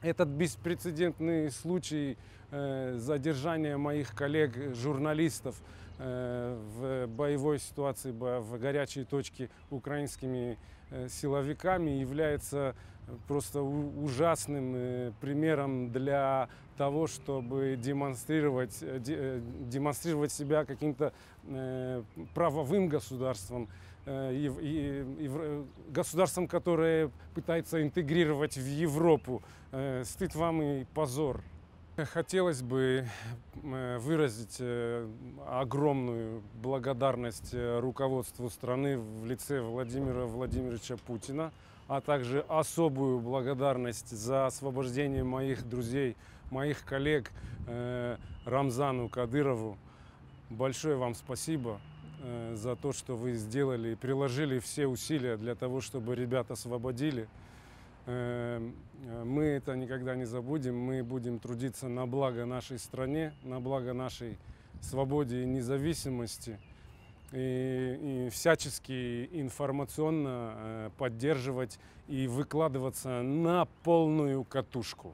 Этот беспрецедентный случай задержания моих коллег-журналистов в боевой ситуации, в горячей точке украинскими силовиками является просто ужасным примером для того, чтобы демонстрировать себя каким-то правовым государством, государством, которое пытается интегрировать в Европу. Стыд вам и позор. Хотелось бы выразить огромную благодарность руководству страны в лице Владимира Владимировича Путина, а также особую благодарность за освобождение моих друзей, моих коллег Рамзану Кадырову. Большое вам спасибо за то, что вы сделали и приложили все усилия для того, чтобы ребят освободили. Мы это никогда не забудем, мы будем трудиться на благо нашей стране, на благо нашей свободе и независимости, и всячески информационно поддерживать и выкладываться на полную катушку.